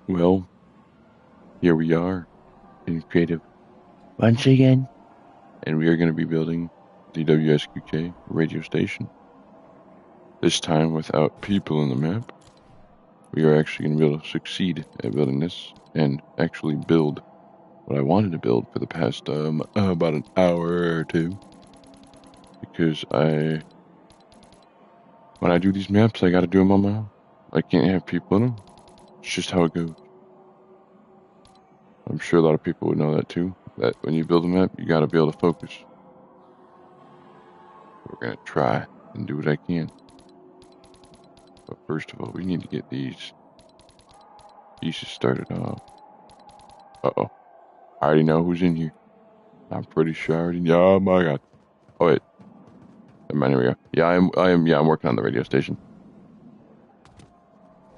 Well, here we are in creative once again, and we are going to be building the WSQK radio station. This time without people in the map. We are actually going to be able to succeed at building this and actually build what I wanted to build for the past about an hour or two. Because when I do these maps, I got to do them on my own. I can't have people in them. It's just how it goes. I'm sure a lot of people would know that too. That when you build a map, you got to be able to focus. We're going to try and do what I can. But first of all, we need to get these pieces started off. Uh-oh. I already know who's in here. I'm pretty sure I already know. Oh my god. Oh wait. Never mind, here we go. Yeah, I'm working on the radio station.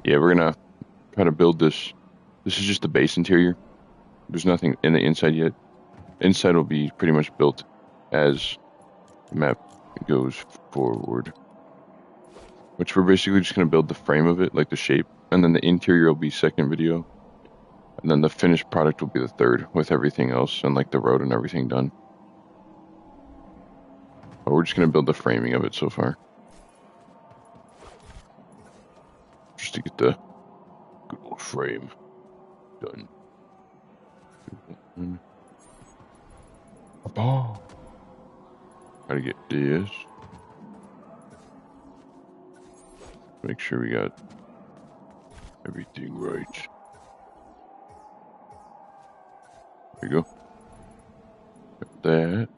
Yeah, we're gonna try to build this. This is just the base interior. There's nothing in the inside yet. Inside will be pretty much built as the map goes forward. Which we're basically just gonna build the frame of it, like the shape, and then the interior will be second video. And then the finished product will be the third, with everything else and like the road and everything done. But we're just gonna build the framing of it so far. Just to get the good old frame done. Oh. Gotta get this. Make sure we got everything right. There you go. Got that.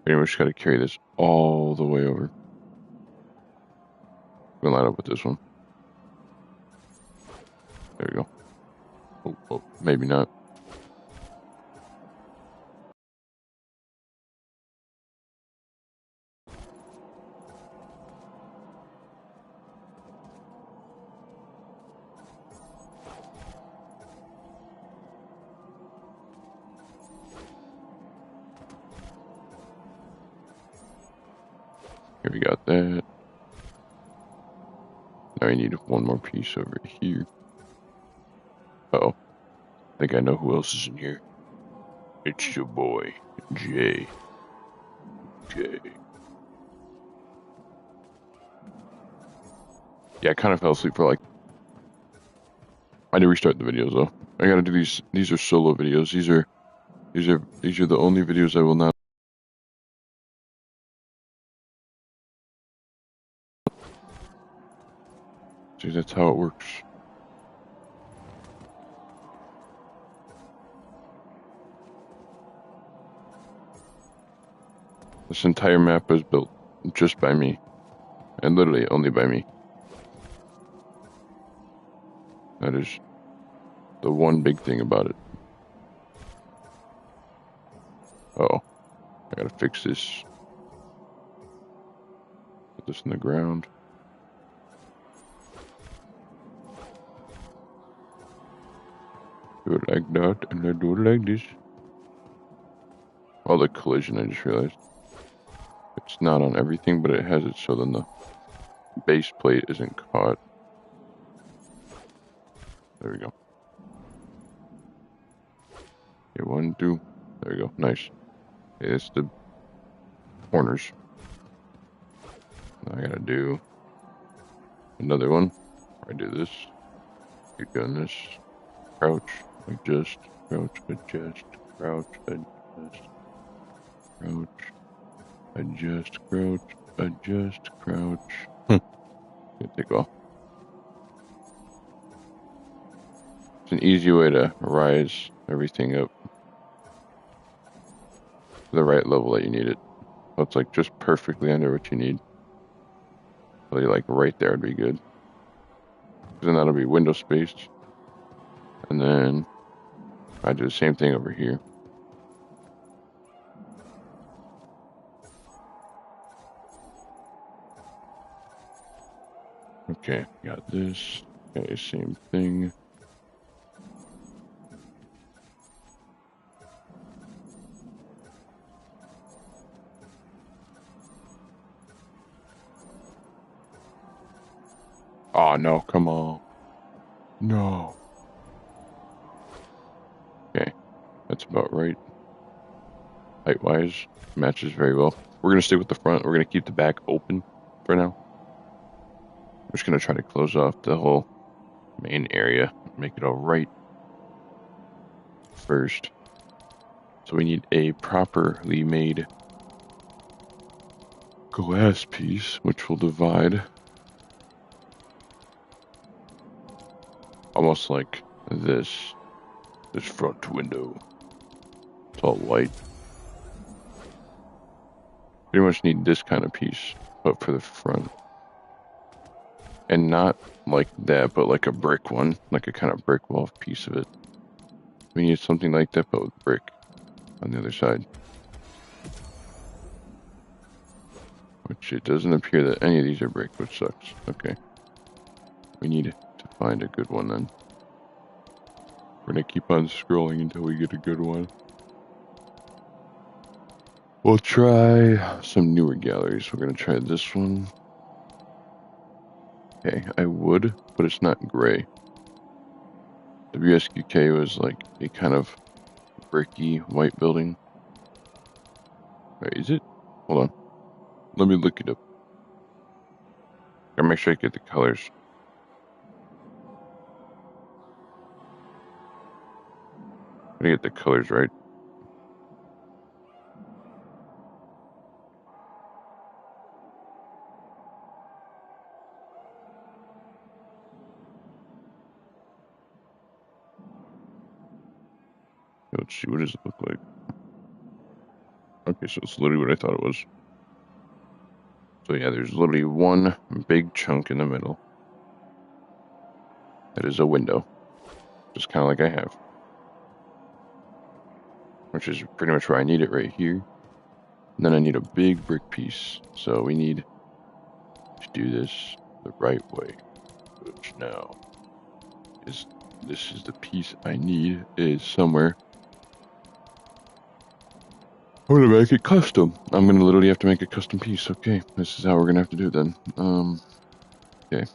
Anyway, we just gotta carry this all the way over. We're gonna line up with this one. There we go. Oh, maybe not. Here we got that. Now we need one more piece over here. Uh-oh. I think I know who else is in here. It's your boy, Jay. Yeah, I kind of fell asleep for like... I had to restart the videos though. I gotta do these. These are solo videos. These are the only videos I will not... See, that's how it works. This entire map was built just by me. And literally only by me. That is the one big thing about it. Uh-oh. I gotta fix this. Put this in the ground. Do it like that, and then do it like this. Oh, the collision, I just realized. It's not on everything, but it has it so then the base plate isn't caught. There we go. Okay, 1, 2. There we go. Nice. Okay, it's the corners. Now I gotta do another one. I do this. Keep doing this. Crouch, adjust, crouch, adjust, crouch, adjust, crouch, adjust, crouch, adjust, crouch. Can't take off. It's an easy way to rise everything up to the right level that you need it. So it's like just perfectly under what you need. So like right there would be good. Then that'll be window spaced. And then I do the same thing over here. Okay, got this. Okay, same thing. Oh, no, come on. No. Okay, that's about right. Height-wise, matches very well. We're going to stay with the front. We're going to keep the back open for now. We're just going to try to close off the whole main area. Make it all right first. So we need a properly made glass piece, which will divide almost like this front window. It's all white. Pretty much need this kind of piece, but for the front. And not like that, but like a brick one, like a kind of brick wall piece of it. We need something like that, but with brick on the other side. Which it doesn't appear that any of these are brick, which sucks. Okay. We need to find a good one then. We're gonna keep on scrolling until we get a good one. We'll try some newer galleries. We're gonna try this one. Okay, I would, but it's not gray. WSQK was like a kind of bricky white building. Wait, is it? Hold on. Let me look it up. Gotta make sure I get the colors. Gotta get the colors right. Let's see, what does it look like? Okay, so it's literally what I thought it was. So yeah, there's literally one big chunk in the middle. That is a window. Just kind of like I have. Which is pretty much where I need it right here. And then I need a big brick piece. So we need to do this the right way. Which now is, this is the piece I need, is somewhere. I'm gonna make it custom. I'm gonna literally have to make a custom piece. Okay, this is how we're gonna have to do it then. Okay.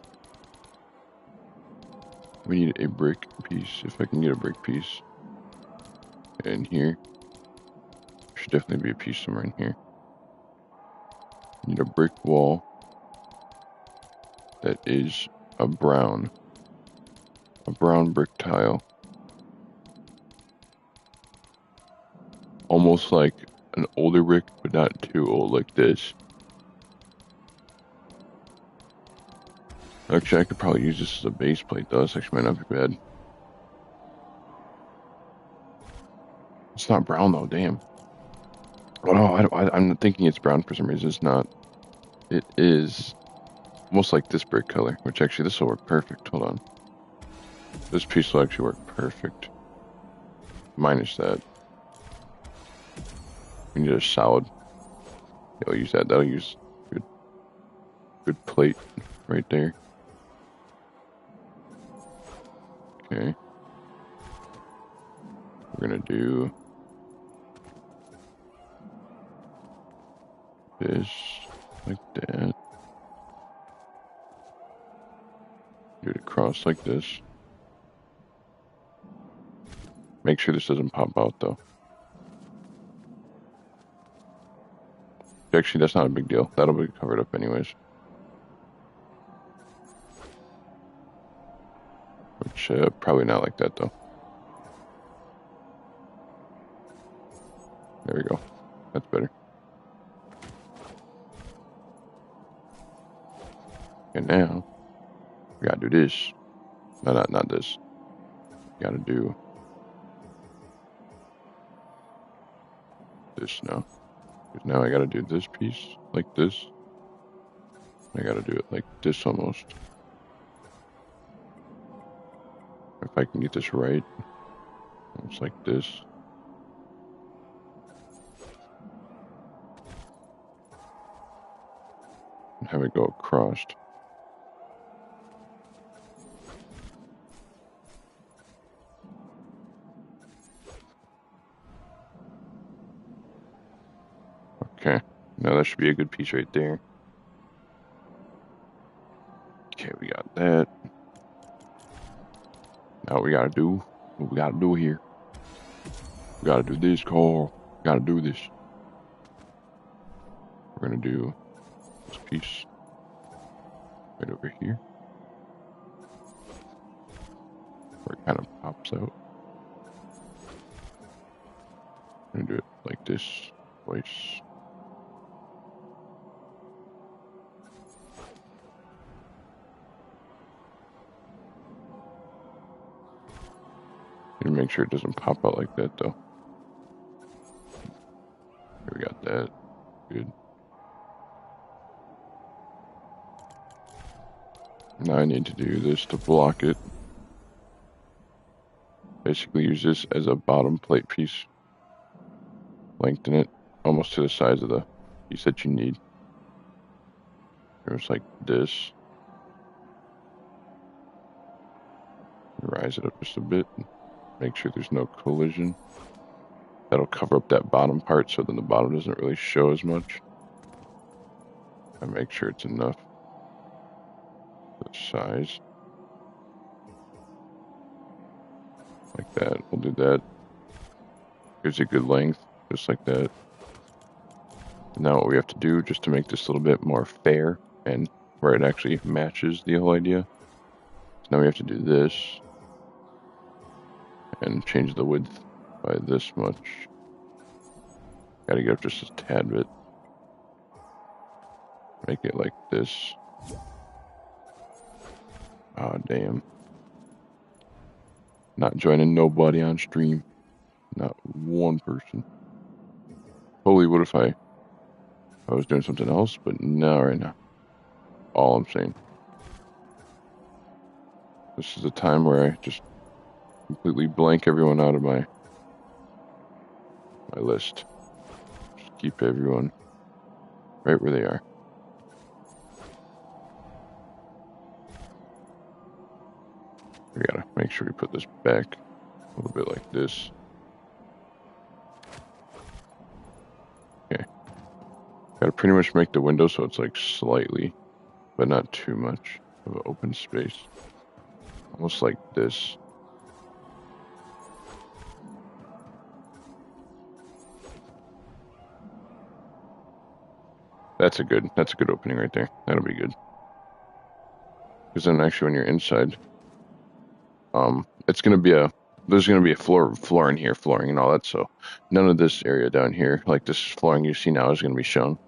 We need a brick piece, if I can get a brick piece. And here. Should definitely be a piece somewhere in here. Need a brick wall that is a brown brick tile. Almost like an older brick, but not too old like this. Actually, I could probably use this as a base plate though. This actually might not be bad. It's not brown though, damn. Oh no, I'm thinking it's brown for some reason. It's not. It is almost like this brick color, which actually this will work perfect. Hold on. This piece will actually work perfect. Minus that. We need a solid. Yeah, I'll use that. That'll use good plate right there. Okay. We're gonna do this like that. Do it across like this. Make sure this doesn't pop out though. Actually, that's not a big deal. That'll be covered up anyways. Which, probably not like that though. There we go. That's better. And now, we gotta do this. No, not this. We gotta do this now. Because now I gotta do this piece like this. I gotta do it like this almost. If I can get this right, it's like this. And have it go across. Okay, now that should be a good piece right there. Okay, we got that. Now we gotta do what we gotta do here. We gotta do this, Carl. We gotta do this. We're gonna do this piece right over here, where it kind of pops out. I'm gonna do it like this twice. And make sure it doesn't pop out like that though. Here, we got that. Good. Now I need to do this to block it. Basically use this as a bottom plate piece. Lengthen it almost to the size of the piece that you need. It's like this. Rise it up just a bit. Make sure there's no collision. That'll cover up that bottom part so then the bottom doesn't really show as much. And make sure it's enough for the size. Like that. We'll do that. Here's a good length, just like that. Now what we have to do, just to make this a little bit more fair and where it actually matches the whole idea. So now we have to do this and change the width by this much. Gotta get up just a tad bit. Make it like this. Ah, damn. Not joining nobody on stream. Not one person. Totally would if I was doing something else, but no, right now. All I'm saying. This is a time where I just completely blank everyone out of my list. Just keep everyone right where they are. We gotta make sure we put this back a little bit like this. Okay. Gotta pretty much make the window so it's like slightly, but not too much of an open space. Almost like this. That's a good opening right there. That'll be good. Because then actually when you're inside, it's gonna be there's gonna be a floor in here, flooring and all that, so none of this area down here, like this flooring you see now, is gonna be shown.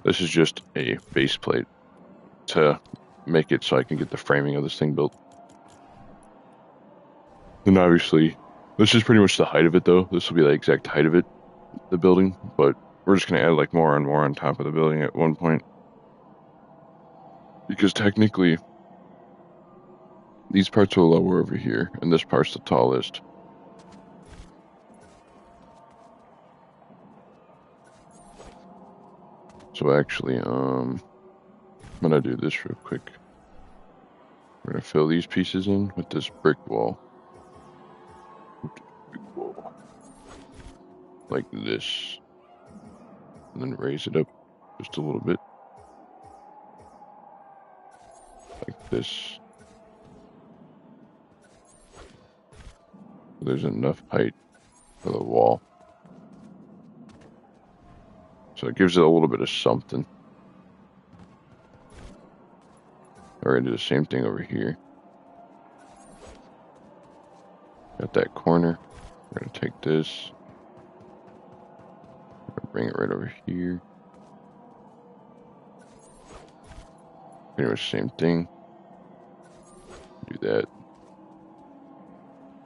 This is just a base plate to make it so I can get the framing of this thing built. And obviously, this is pretty much the height of it though. This will be the exact height of it, the building, but we're just gonna add like more and more on top of the building at one point. Because technically, these parts are lower over here, and this part's the tallest. So actually, I'm gonna do this real quick. We're gonna fill these pieces in with this brick wall. Like this. And then raise it up just a little bit. Like this. There's enough height for the wall. So it gives it a little bit of something. We're gonna do the same thing over here. Got that corner. We're gonna take this. We're gonna bring it right over here. Pretty much the same thing. Do that.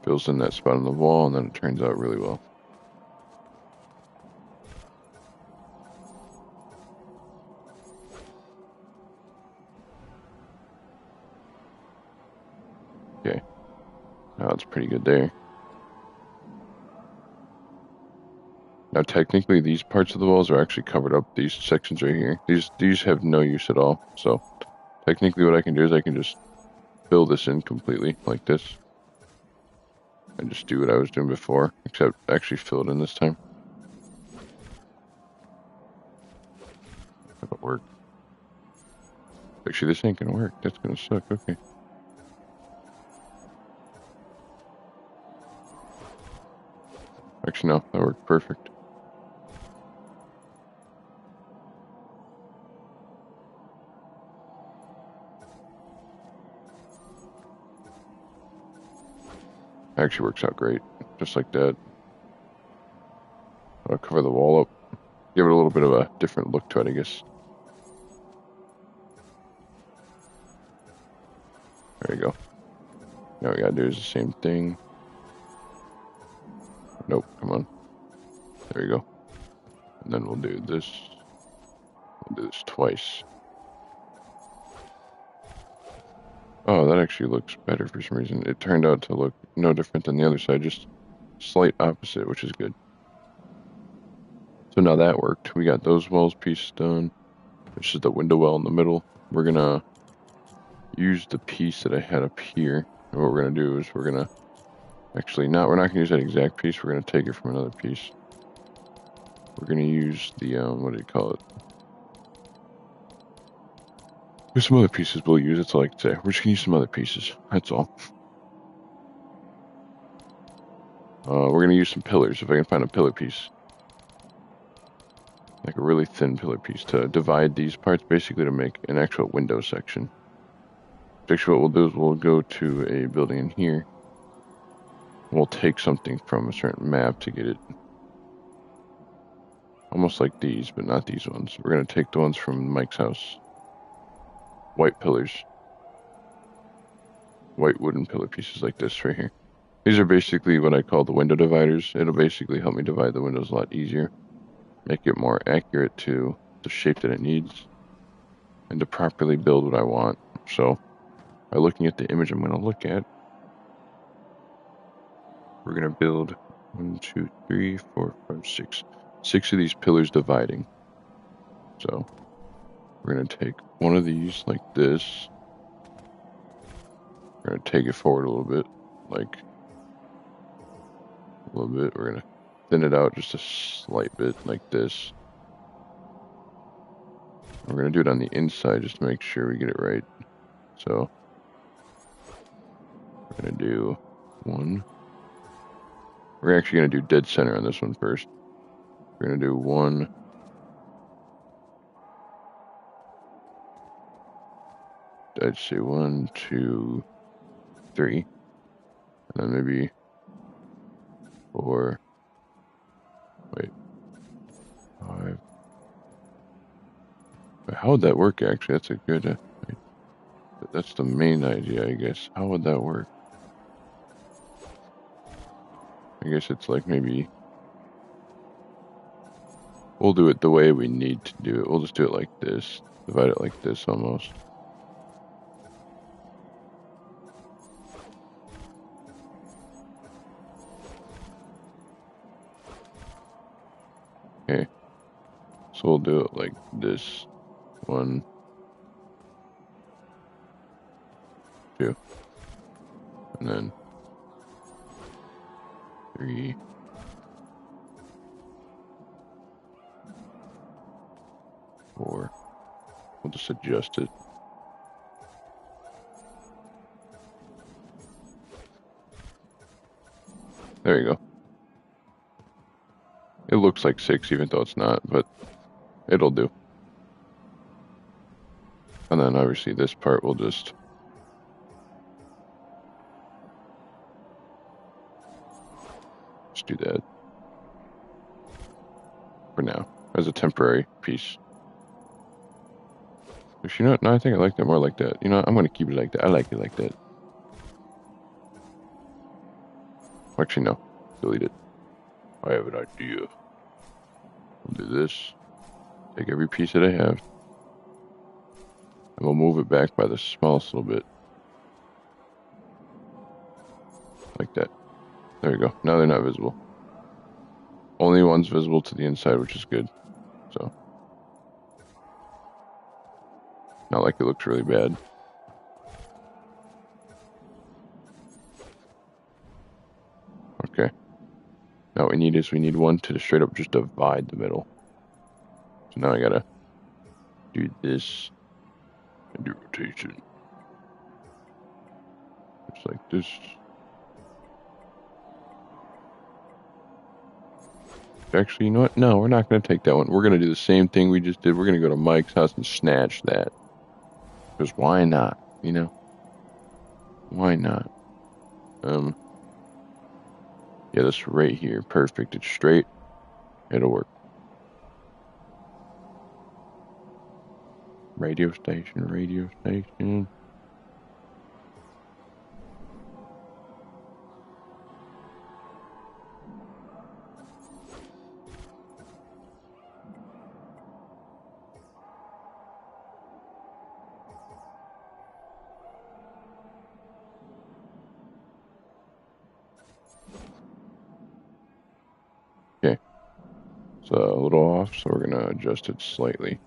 Fills in that spot on the wall, and then it turns out really well. Okay. Now it's pretty good there. Now technically these parts of the walls are actually covered up. These sections right here. These have no use at all. So technically what I can do is I can just fill this in completely like this. And just do what I was doing before, except actually fill it in this time. That'll work. Actually, this ain't gonna work. That's gonna suck. Okay. Actually, no, that worked perfect. Actually works out great, just like that. I'll cover the wall up, give it a little bit of a different look to it, I guess. There you go. Now we gotta do is the same thing. Nope, come on. There you go. And then we'll do this. We'll do this twice. Oh, that actually looks better for some reason. It turned out to look no different than the other side, just slight opposite, which is good. So now that worked. We got those walls pieces done. This is the window well in the middle. We're gonna use the piece that I had up here. And what we're gonna do is we're gonna actually we're not gonna use that exact piece. We're gonna take it from another piece. We're gonna use the what do you call it? There's some other pieces we'll use. That's all I can say. We're just gonna use some other pieces. That's all. We're gonna use some pillars if I can find a pillar piece, like a really thin pillar piece, to divide these parts, basically to make an actual window section. Actually, what we'll do is we'll go to a building in here. We'll take something from a certain map to get it. Almost like these, but not these ones. We're gonna take the ones from Mike's house. White pillars. White wooden pillar pieces like this right here. These are basically what I call the window dividers. It'll basically help me divide the windows a lot easier. Make it more accurate to the shape that it needs. And to properly build what I want. So, by looking at the image I'm gonna look at, we're gonna build 1, 2, 3, 4, 5, 6. 6 of these pillars dividing. So, we're gonna take one of these like this. We're gonna take it forward a little bit, like a little bit. We're gonna thin it out just a slight bit, like this. We're gonna do it on the inside just to make sure we get it right. So, we're gonna do one. We're actually gonna do dead center on this one first. We're gonna do one. I'd say 1, 2, 3, and then maybe 4. Wait, 5. How would that work? Actually, that's a good. That's the main idea, I guess. How would that work? I guess it's like maybe we'll do it the way we need to do it. We'll just do it like this. Divide it like this almost. Okay. So we'll do it like this. 1, 2. And then 3. 4. We'll just adjust it. There you go. It looks like 6 even though it's not, but it'll do. And then obviously this part will just do that for now as a temporary piece. If you know what, no, I think I like that more like that. You know, I'm gonna keep it like that. I like it like that. Actually, no. Delete it. I have an idea. We'll do this. Take every piece that I have. And we'll move it back by the smallest little bit. Like that. There you go. Now they're not visible. Only one's visible to the inside, which is good. So. Not like it looks really bad. Okay. Now what we need is we need one to straight up just divide the middle. So now I gotta do this and do rotation. Just like this. Actually, you know what? No, we're not going to take that one. We're going to do the same thing we just did. We're going to go to Mike's house and snatch that. Because why not? You know? Why not? Yeah, this right here. Perfect. It's straight. It'll work. Radio station, radio station. Okay. It's a little off, so we're going to adjust it slightly.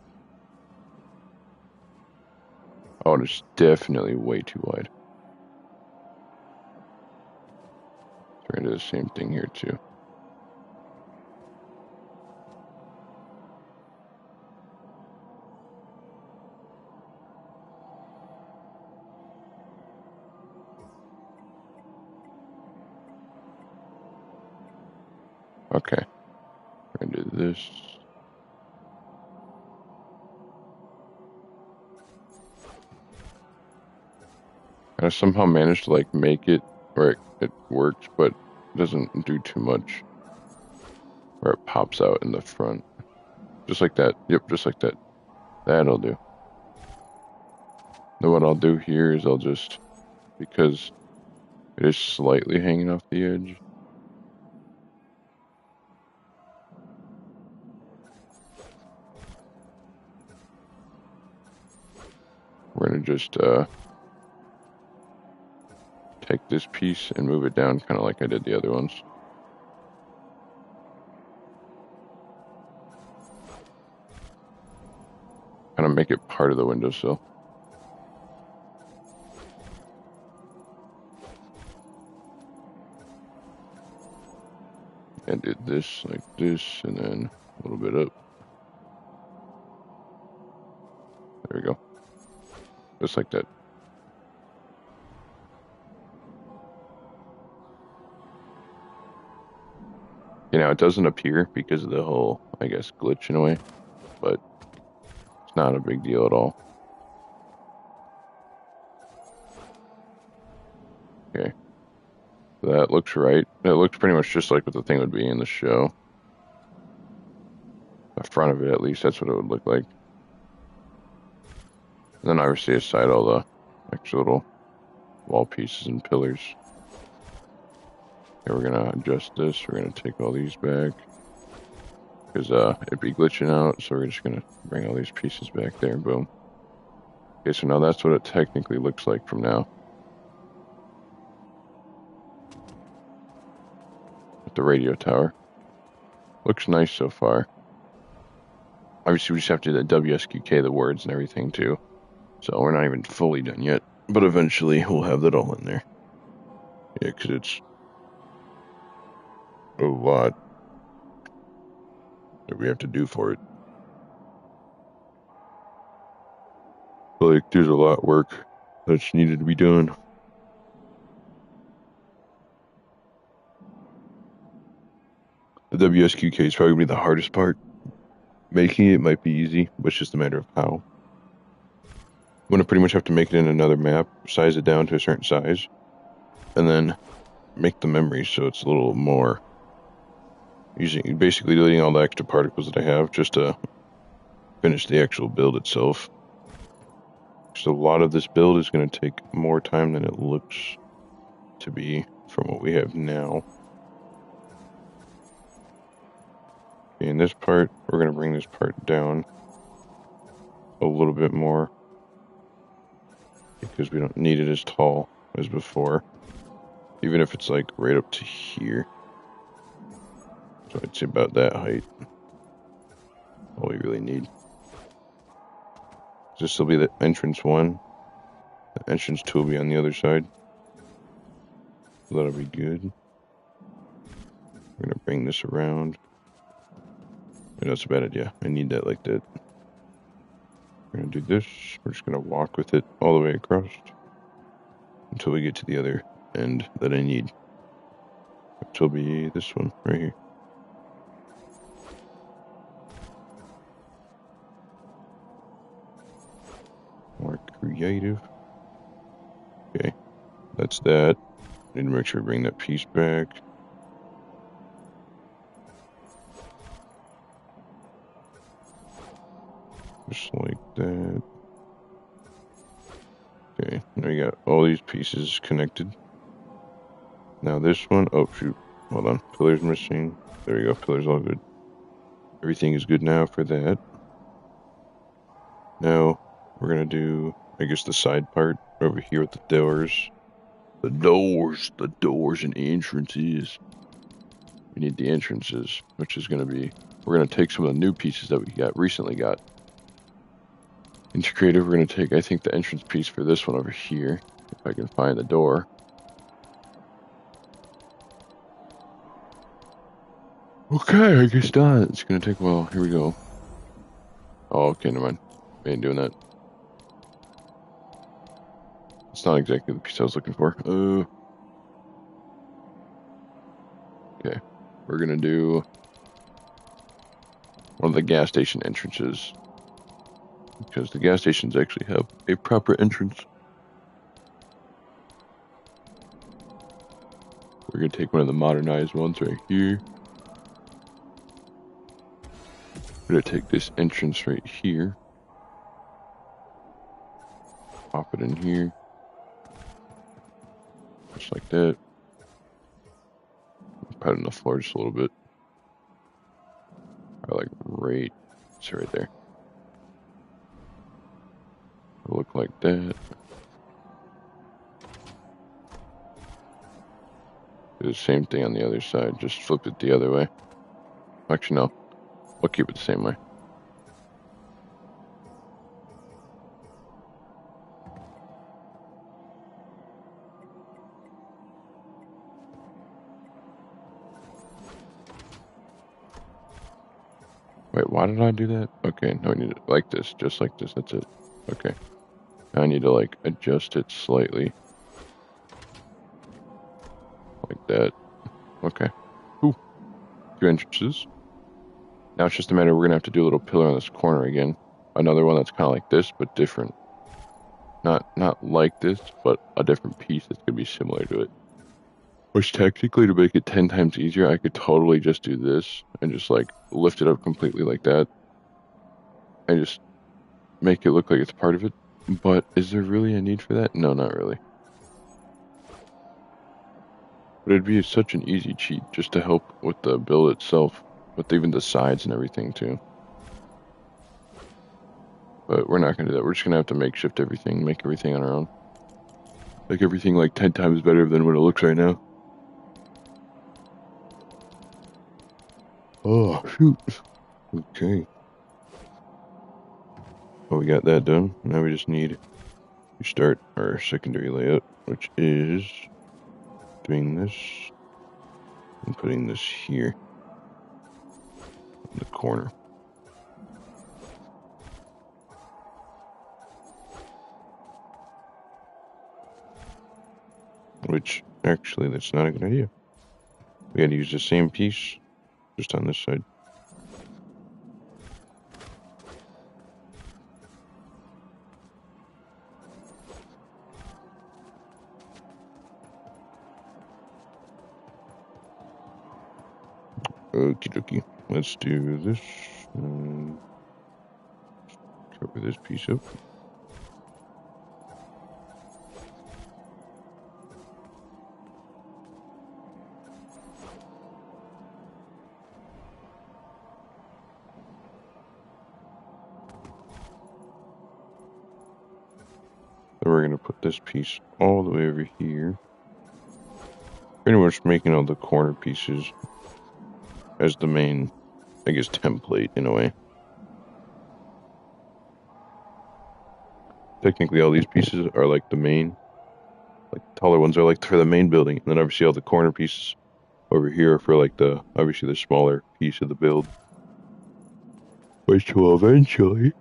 Oh, it's definitely way too wide. So we're going to do the same thing here, too. Okay. We're going to do this. I somehow managed to, like, make it where it works, but it doesn't do too much. Where it pops out in the front. Just like that. Yep, just like that. That'll do. Then what I'll do here is I'll just, because it is slightly hanging off the edge, we're going to just take this piece and move it down kind of like I did the other ones. Kind of make it part of the windowsill. And did this like this, and then a little bit up. There we go. Just like that. You know, it doesn't appear because of the whole, I guess, glitch in a way, but it's not a big deal at all. Okay. That looks right. It looks pretty much just like what the thing would be in the show. The front of it, at least, that's what it would look like. And then obviously aside all the extra little wall pieces and pillars. Okay, we're gonna adjust this. We're gonna take all these back because it'd be glitching out. So we're just gonna bring all these pieces back there. Boom. Okay, so now that's what it technically looks like from now. With the radio tower. Looks nice so far. Obviously, we just have to do the WSQK, the words and everything too. So we're not even fully done yet. But eventually, we'll have that all in there. Yeah, because it's a lot that we have to do for it. Like, there's a lot of work that's needed to be done. The WSQK is probably going to be the hardest part. Making it might be easy, but it's just a matter of how. I'm going to pretty much have to make it in another map, size it down to a certain size, and then make the memory so it's a little more. Basically deleting all the extra particles that I have just to finish the actual build itself. So a lot of this build is going to take more time than it looks to be from what we have now. In this part, we're going to bring this part down a little bit more because we don't need it as tall as before, even if it's like right up to here. So I'd say about that height. All we really need. This will be the entrance 1. The entrance 2 will be on the other side. So that'll be good. We're going to bring this around. That's a bad idea. I need that like that. We're going to do this. We're just going to walk with it all the way across until we get to the other end that I need. Which will be this one right here. creative. Okay, that's that. Need to make sure we bring that piece back. Just like that. Okay, now we got all these pieces connected. Now this one, oh shoot, hold on, pillar's missing. There we go, pillar's all good. Everything is good now for that. Now we're gonna do, I guess, the side part over here with the doors. The doors and entrances. We need the entrances, which is gonna be, we're gonna take some of the new pieces that we recently got. Into creative, we're gonna take, I think, the entrance piece for this one over here, if I can find the door. Okay, I guess not. It's gonna take a while. Here we go. Oh, okay, never mind. We ain't doing that. It's not exactly the piece I was looking for. Okay. We're gonna do one of the gas station entrances, because the gas stations actually have a proper entrance. We're gonna take one of the modernized ones right here. We're gonna take this entrance right here. Pop it in here. Just like that. Pat it on the floor just a little bit. I like right, it's right there. It'll look like that. Do the same thing on the other side, just flip it the other way. Actually, no. I'll keep it the same way. Wait, why did I do that? Okay, no, I need it like this, just like this, that's it. Okay. Now I need to, like, adjust it slightly. Like that. Okay. Ooh. 2 entrances. Now it's just a matter, we're gonna have to do a little pillar on this corner again. Another one that's kind of like this, but different. Not like this, but a different piece that's gonna be similar to it. Which technically, to make it 10 times easier, I could totally just do this and just like lift it up completely like that. And just make it look like it's part of it. But is there really a need for that? No, not really. But it'd be such an easy cheat just to help with the build itself, with even the sides and everything too. But we're not gonna do that. We're just gonna have to makeshift everything, make everything on our own. Make everything like 10 times better than what it looks right now. Oh, shoot. Okay. Well, we got that done. Now we just need to start our secondary layout, which is doing this and putting this here in the corner. Which, actually, that's not a good idea. We gotta use the same piece, just on this side. Okie dokie. Let's do this. Cover this piece up. Then we're gonna put this piece all the way over here. Pretty much making all the corner pieces as the main, I guess, template in a way. Technically, all these pieces are like the main, like the taller ones are like for the main building, and then obviously all the corner pieces over here for like the, obviously the smaller piece of the build. Which will eventually,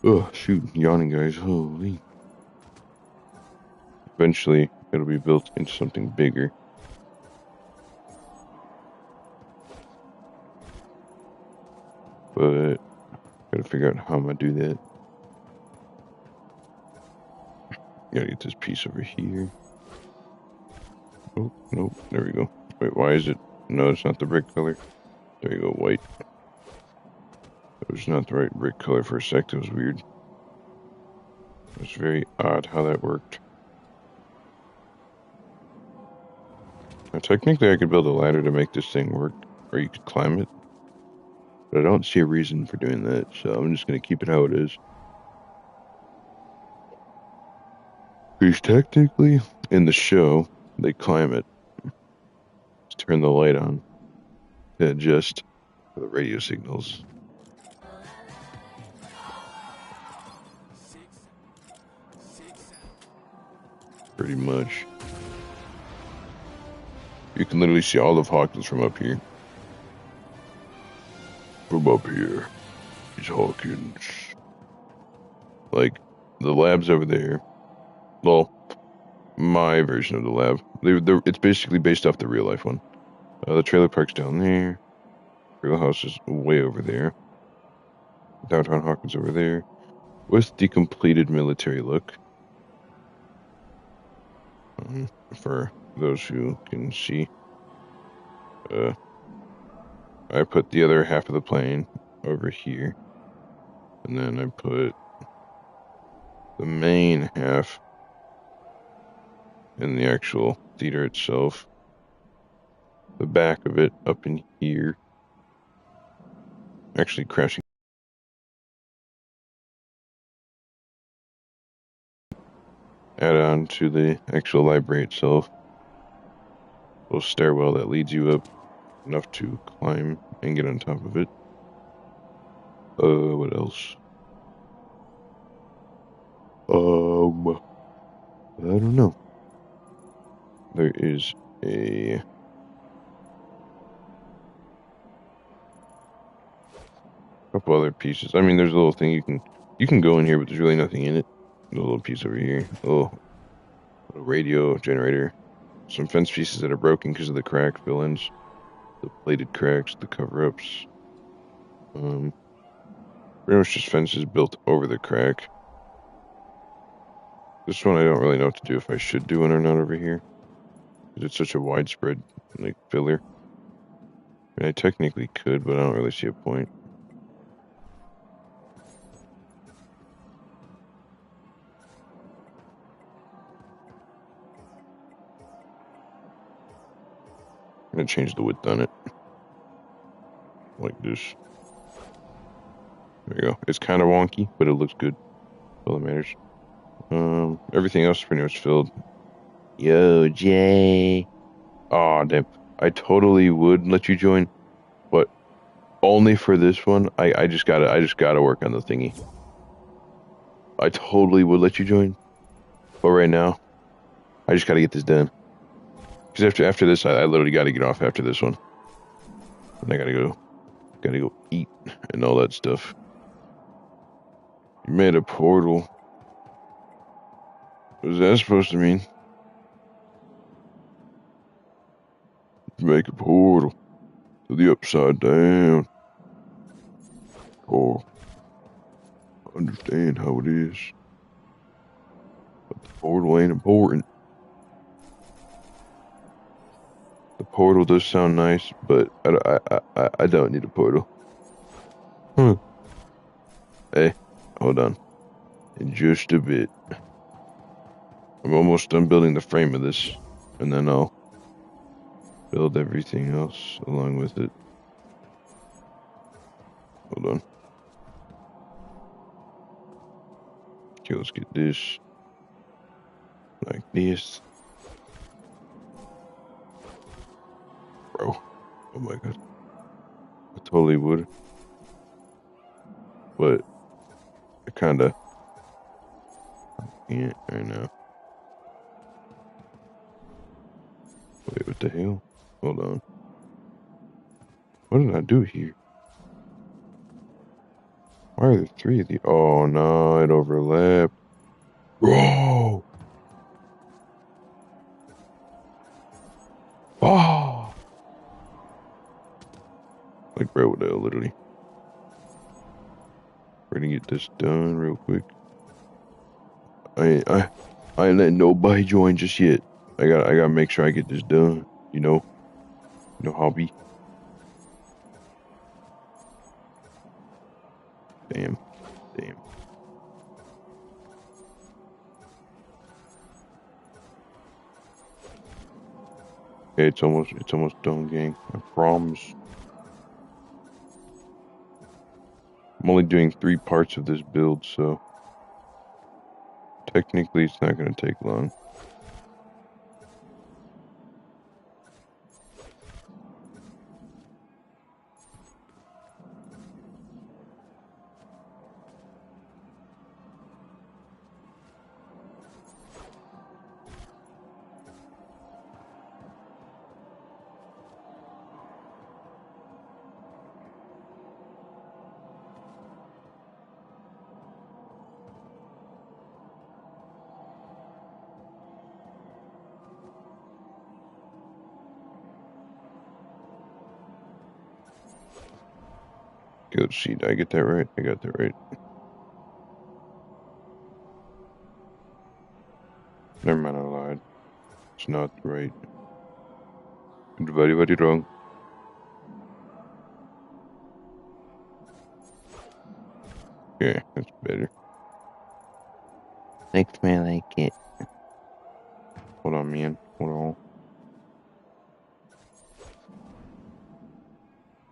oh shoot, yawning guys, holy. Eventually, it'll be built into something bigger. But, gotta figure out how I'm gonna do that. Gotta get this piece over here. Oh, nope. There we go. Wait, why is it? No, it's not the brick color. There you go, white. It was not the right brick color for a sec. That was weird. It was very odd how that worked. Now, technically, I could build a ladder to make this thing work, or you could climb it. But I don't see a reason for doing that, so I'm just going to keep it how it is. Because technically, in the show, they climb it to turn the light on to adjust the radio signals. Pretty much. You can literally see all of Hawkins from up here. From up here, he's Hawkins. Like, the lab's over there. Well, my version of the lab. It's basically based off the real life one. The trailer park's down there. Real house is way over there. Downtown Hawkins over there. With the completed military look. For those who can see. I put the other half of the plane over here. And then I put the main half in the actual theater itself. The back of it up in here. Actually crashing. Add on to the actual library itself. A little stairwell that leads you up enough to climb and get on top of it. What else? I don't know. There is a couple other pieces. I mean, there's a little thing you can go in here, but there's really nothing in it. There's a little piece over here. Oh, a radio generator. Some fence pieces that are broken because of the crack fill-ins, the plated cracks, the cover-ups. Pretty much just fences built over the crack. This one I don't really know what to do, if I should do one or not over here. Because it's such a widespread, like, filler. I mean, I technically could, but I don't really see a point. I'm gonna change the width on it. Like this. There you go. It's kind of wonky, but it looks good. All that matters. Everything else is pretty much filled. Yo, Jay. Aw, damn. I totally would let you join, but only for this one. I just gotta work on the thingy. I totally would let you join, but right now, I just gotta get this done. Because after this, I literally gotta get off after this one. And I gotta go eat and all that stuff. You made a portal. What is that supposed to mean? Make a portal to the upside down. Or understand how it is. But the portal ain't important. The portal does sound nice, but I don't need a portal. Hey, hold on. In just a bit. I'm almost done building the frame of this, and then I'll build everything else along with it. Hold on. Okay, let's get this like this. Bro, oh my god. I totally would. But I kinda can't right now. Wait, what the hell? Hold on. What did I do here? Why are there three of these? Oh no, it overlapped. Bro! Oh! Like, bro, what the hell, literally. We're gonna get this done real quick. I ain't letting nobody join just yet. I gotta make sure I get this done. You know hobby. Damn. Okay, it's almost done, gang. I promise. I'm only doing 3 parts of this build, so technically it's not gonna take long. Okay, let's see. Did I get that right? I got that right. Never mind, I lied. It's not right. Very, very wrong. Yeah, that's better. Thanks, man. I like it. Hold on, man. Hold on.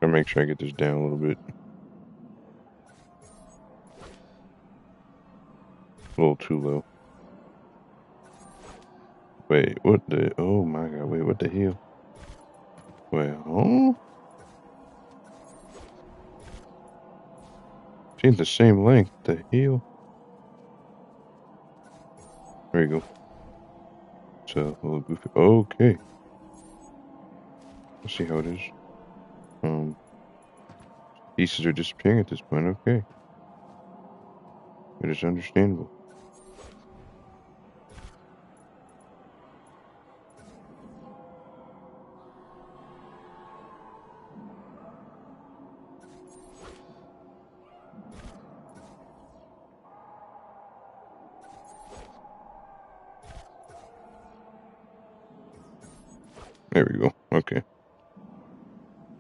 Gotta make sure I get this down a little bit. A little too low. Wait, what the? Oh my god, wait, what the hell? Wait, huh? She's the same length. The hell? There you go. It's a little goofy. Okay. Let's see how it is. Pieces are disappearing at this point. Okay. It is understandable. There we go. Okay.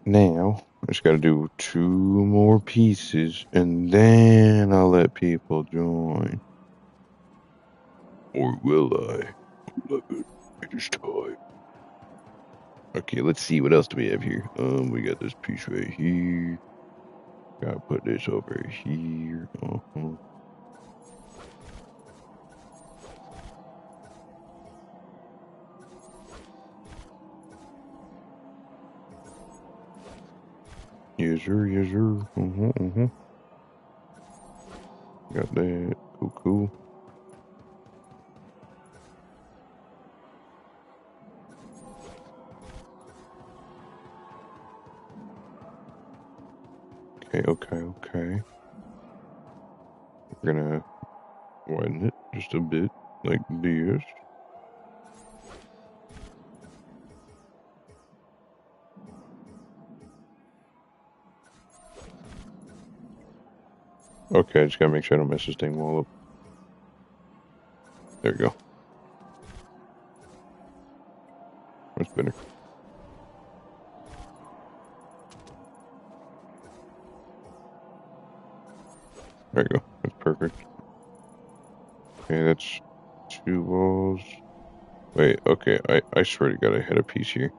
Now, I just gotta do 2 more pieces, and then I'll let people join. Or will I? 11. It is time. Okay, let's see. What else do we have here? We got this piece right here. Gotta put this over here. Yes, sir. Yes, sir. Got that. Cool. Okay. We're gonna widen it just a bit, like this. Okay, I just gotta make sure I don't mess this thing all up. There we go. That's better. There you go. That's perfect. Okay, that's 2 walls. Wait, okay, I swear to God I had a piece here.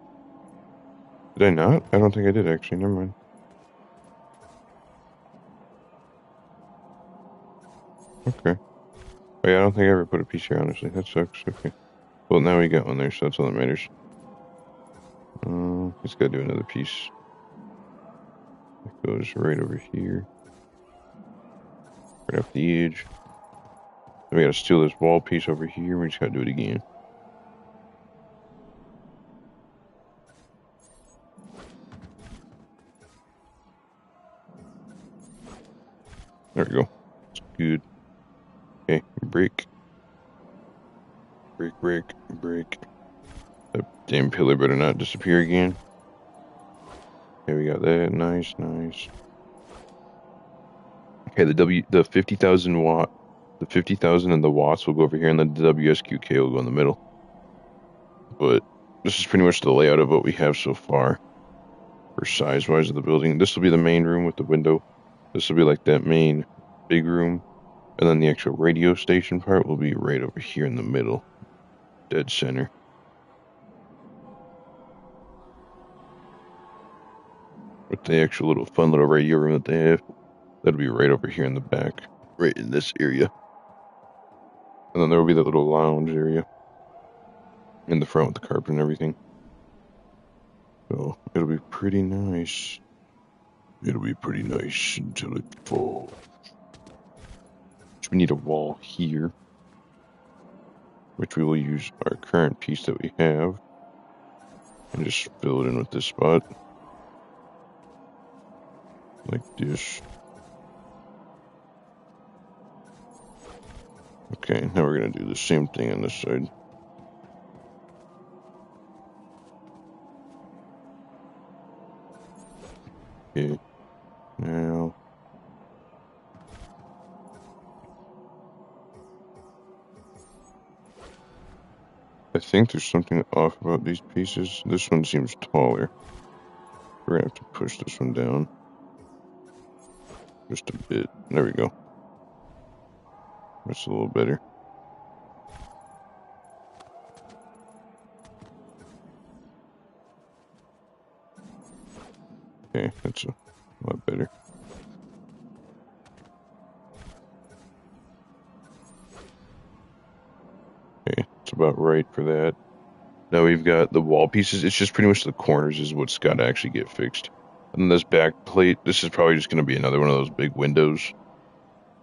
Did I not? I don't think I did actually, never mind. Okay. Oh, yeah, I don't think I ever put a piece here, honestly. That sucks. Okay. Well, now we got one there, so that's all that matters. Just gotta do another piece. It goes right over here. Right off the edge. Then we gotta steal this wall piece over here. We just gotta do it again. There we go. It's good. Okay, break. Break. That damn pillar better not disappear again. Okay, we got that. Nice. Okay, the 50,000 watt The 50,000 and the watts will go over here, and then the WSQK will go in the middle. But this is pretty much the layout of what we have so far for size-wise of the building. This will be the main room with the window. This will be like that main big room. And then the actual radio station part will be right over here in the middle. Dead center. With the actual little fun little radio room that they have. That'll be right over here in the back. Right in this area. And then there will be the little lounge area. In the front with the carpet and everything. So it'll be pretty nice. It'll be pretty nice until it falls. We need a wall here. Which we will use our current piece that we have. And just fill it in with this spot. Like this. Okay, now we're going to do the same thing on this side. Okay, now... I think there's something off about these pieces. This one seems taller. We're going to have to push this one down. Just a bit. There we go. That's a little better. Okay, that's a lot better. Okay, it's about right for that. Now we've got the wall pieces. It's just pretty much the corners is what's got to actually get fixed. And then this back plate, this is probably just going to be another one of those big windows.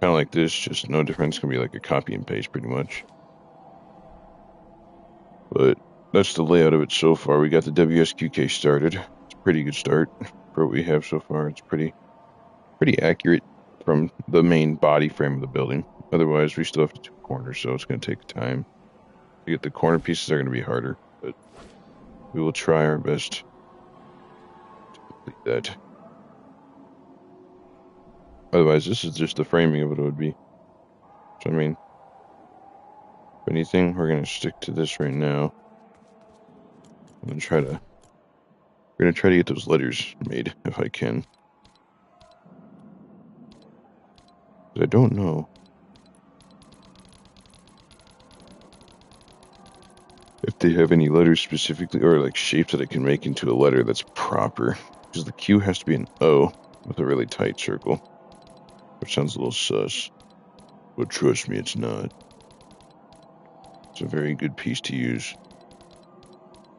Kind of like this, just no difference. It's going to be like a copy and paste pretty much. But that's the layout of it so far. We got the WSQK started. It's a pretty good start for what we have so far. It's pretty accurate from the main body frame of the building. Otherwise, we still have to do corners, so it's going to take time. To get the corner pieces are going to be harder, but we will try our best to complete that. Otherwise, this is just the framing of what it would be. So, I mean, if anything, we're going to stick to this right now. I'm going to try to... We're going to try to get those letters made, if I can. But I don't know if they have any letters specifically, or like shapes that I can make into a letter that's proper. Because the Q has to be an O with a really tight circle. Which sounds a little sus. But trust me, it's not. It's a very good piece to use.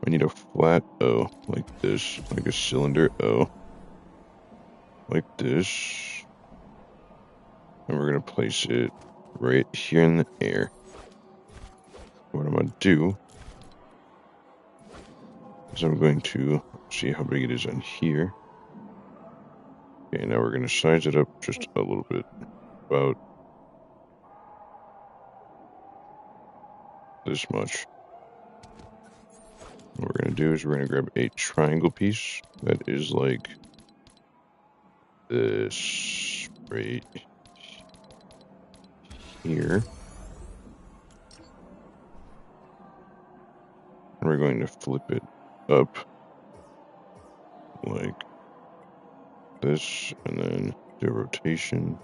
I need a flat O, like this. Like a cylinder O. Like this. And we're going to place it right here in the air. What I'm going to do is I'm going to see how big it is on here. Okay, now we're going to size it up just a little bit. About this much. What we're going to do is we're going to grab a triangle piece that is like this right here. And we're going to flip it up like this, and then do a rotation,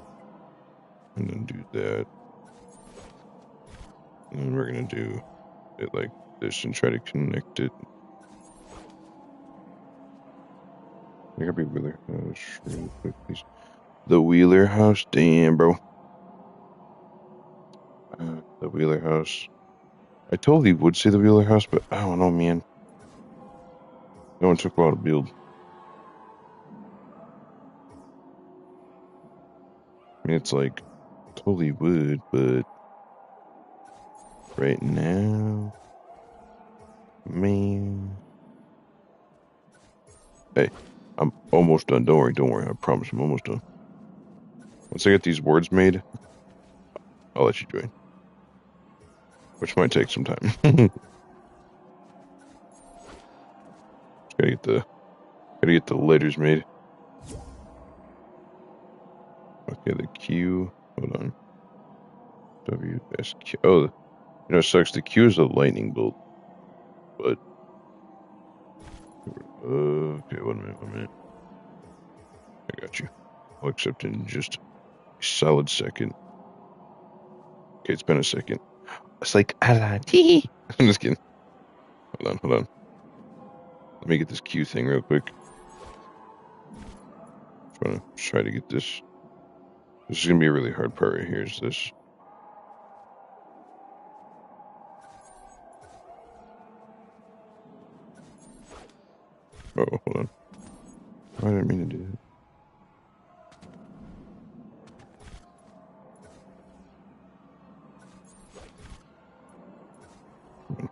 and then do that. And then we're going to do it like this and try to connect it. I gotta be Wheeler House really quick, please. The Wheeler House? Damn, bro. The Wheeler House. I totally would say the Wheeler House, but I don't know, man. That one took a while to build. I mean, it's like, totally would, but right now, man. Hey, I'm almost done. Don't worry. I promise I'm almost done. Once I get these words made, I'll let you join. Which might take some time. Gotta get the letters made. Okay, the Q. Hold on. WSQ. Oh, it sucks. The Q is a lightning bolt. But okay, 1 minute. I got you. I'll accept in just a solid second. Okay, it's been a second. It's like I'm just kidding. Hold on. Let me get this Q thing real quick. Trying to try to get this. This is gonna be a really hard part right here. Is this? Oh, hold on. I didn't mean to do that.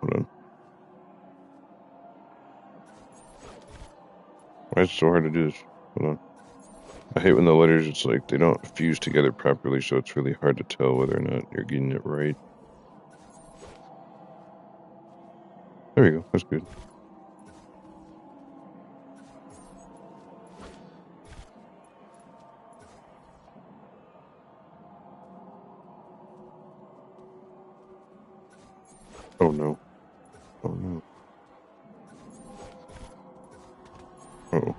Hold on. Why is it so hard to do this? Hold on. I hate when the letters, it's like they don't fuse together properly, so it's really hard to tell whether or not you're getting it right. There we go. That's good. Oh no. Oh no. Uh-oh.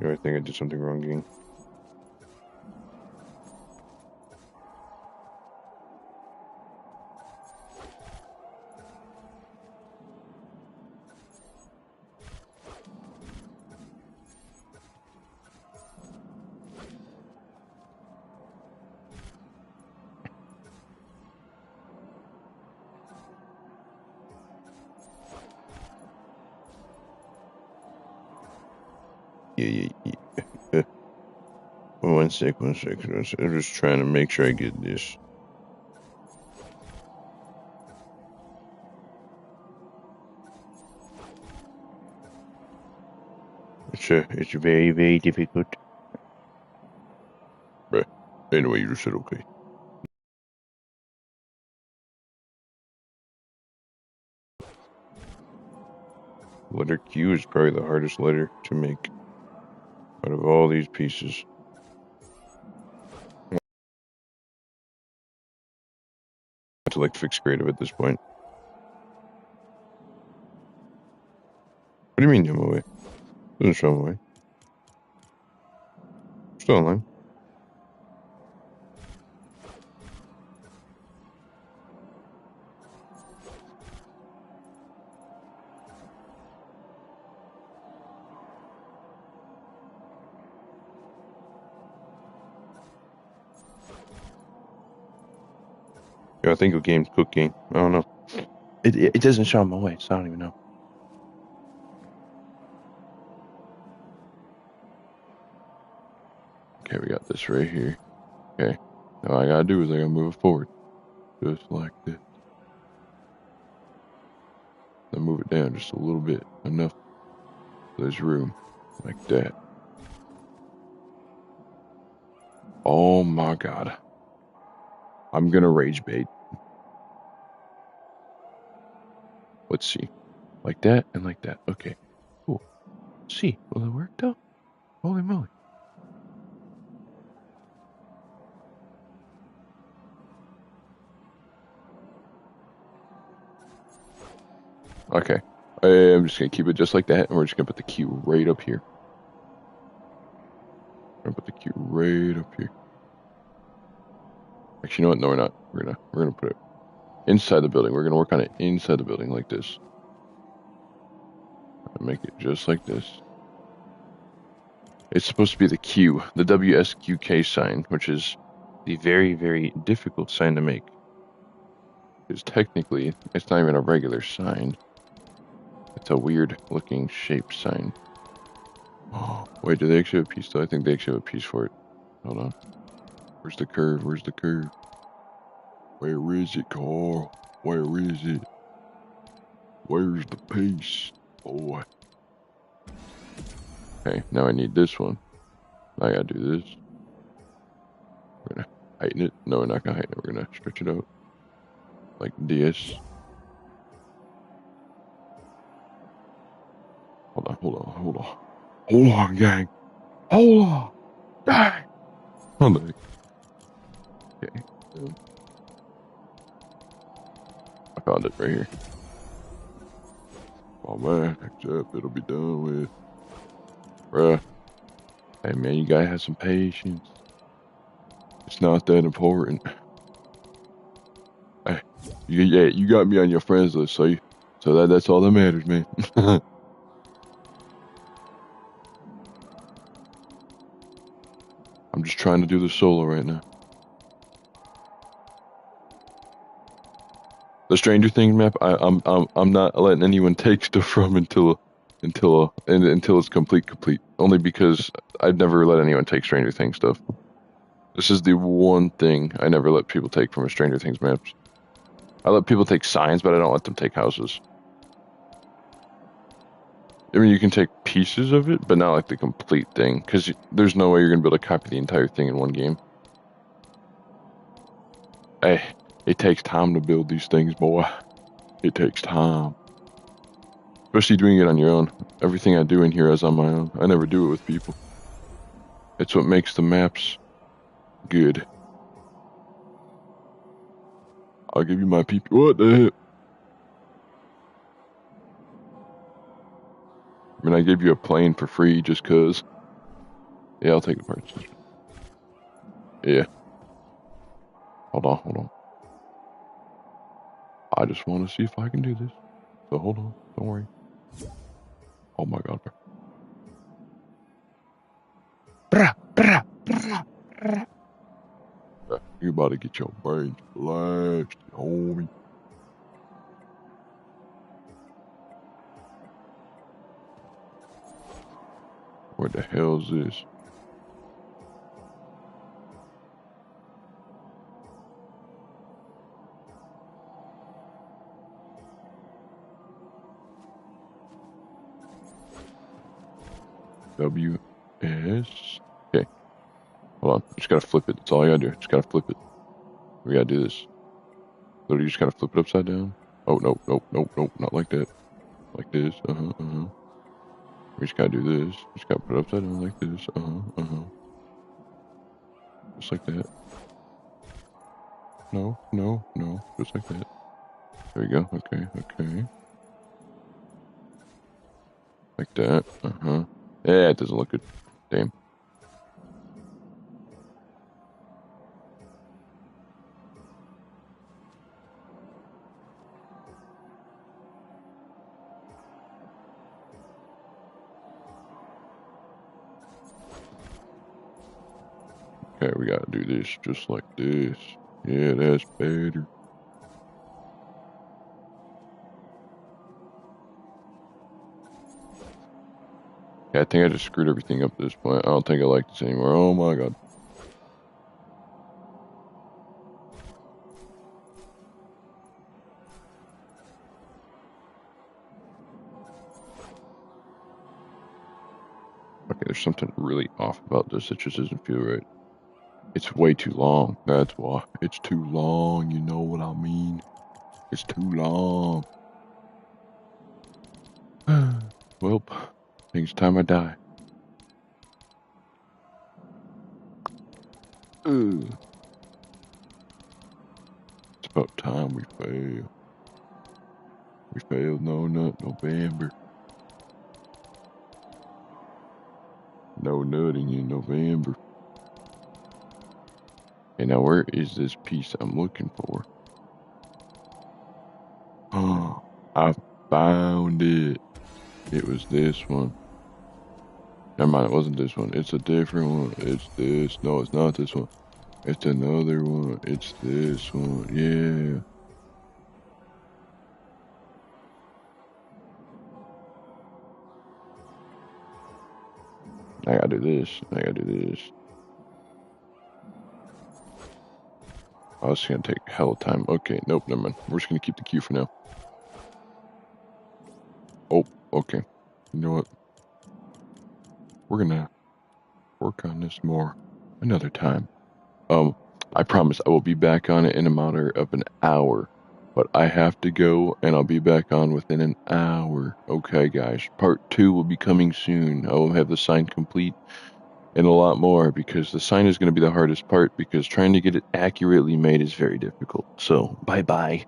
Yeah, I think I did something wrong, gang. Yeah. One sec. I'm just trying to make sure I get this. It's very, very difficult. Bruh. Anyway, you just said okay. Letter Q is probably the hardest letter to make out of all these pieces. I have to like fix creative at this point. What do you mean I'm away? Doesn't show I'm away. Still online. Yeah, I think the game's cooking. I don't know. It doesn't show on my way, so I don't even know. Okay, we got this right here. Okay. Now all I gotta do is I gotta move it forward. Just like this. Then move it down just a little bit. Enough. There's room. Like that. Oh my god. I'm gonna rage bait. Let's see. Like that and like that. Okay. Cool. Let's see. Will it work though? Holy moly. Okay. I'm just gonna keep it just like that, and we're just gonna put the Q right up here. I'm gonna put the Q right up here. Actually, you know what? No, we're not. We're gonna put it inside the building. We're gonna work on it inside the building like this. Make it just like this. It's supposed to be the Q, the WSQK sign, which is the very, very difficult sign to make. Because technically, it's not even a regular sign. It's a weird looking shaped sign. Oh, wait, do they actually have a piece though? I think they actually have a piece for it. Hold on. Where's the curve? Where's the curve? Where is it, Carl? Where is it? Where's the piece? Boy. Okay, now I need this one. I gotta do this. We're gonna heighten it. No, we're not gonna heighten it. We're gonna stretch it out. Like this. Hold on, gang. Hold on. Dang. Hold on. Okay. I found it right here. Oh man, accept, it'll be done with. Bruh. Hey man, you gotta have some patience. It's not that important. Hey, you got me on your friends list, so that's all that matters, man. I'm just trying to do the solo right now. The Stranger Things map, I'm not letting anyone take stuff from until it's complete. Only because I've never let anyone take Stranger Things stuff. This is the one thing I never let people take from a Stranger Things maps. I let people take signs, but I don't let them take houses. I mean, you can take pieces of it, but not like the complete thing, because there's no way you're gonna be able to copy the entire thing in one game. Hey, it takes time to build these things, boy. It takes time. Especially doing it on your own. Everything I do in here is on my own. I never do it with people. It's what makes the maps good. I'll give you my people. What the heck? I mean, I gave you a plane for free just cause. Yeah, I'll take the parts. Yeah. Hold on. I just want to see if I can do this. So hold on. Don't worry. Oh my god, bro. You about to get your brains blasted, homie. What the hell is this? WS. Okay. Hold on. Just gotta flip it. That's all I gotta do. Just gotta flip it. We gotta do this. So you just gotta flip it upside down. Oh, nope. Not like that. Like this. We just gotta do this. Just gotta put it upside down like this. Just like that. No. Just like that. There we go. Okay. Like that. Yeah, it doesn't look good. Damn. Okay, we gotta do this just like this. Yeah, that's better. Yeah, I think I just screwed everything up at this point. I don't think I like this anymore. Oh my god. Okay, there's something really off about this. It just doesn't feel right. It's way too long. That's why. It's too long. You know what I mean? It's too long. Well, I think it's time I die. It's about time we fail. We failed no nut November. No nutting in November. And now where is this piece I'm looking for? Oh, I found it. It was this one. Never mind, it wasn't this one. It's a different one. It's this. No, it's not this one. It's another one. It's this one. Yeah. I gotta do this. I gotta do this. Oh, it's gonna take hell of time. Okay, nope, never mind. We're just gonna keep the queue for now. Oh, okay. You know what? We're gonna work on this more another time. I promise I will be back on it in a matter of an hour. But I have to go and I'll be back on within an hour. Okay, guys. Part 2 will be coming soon. I will have the sign complete and a lot more because the sign is going to be the hardest part because trying to get it accurately made is very difficult. So bye bye.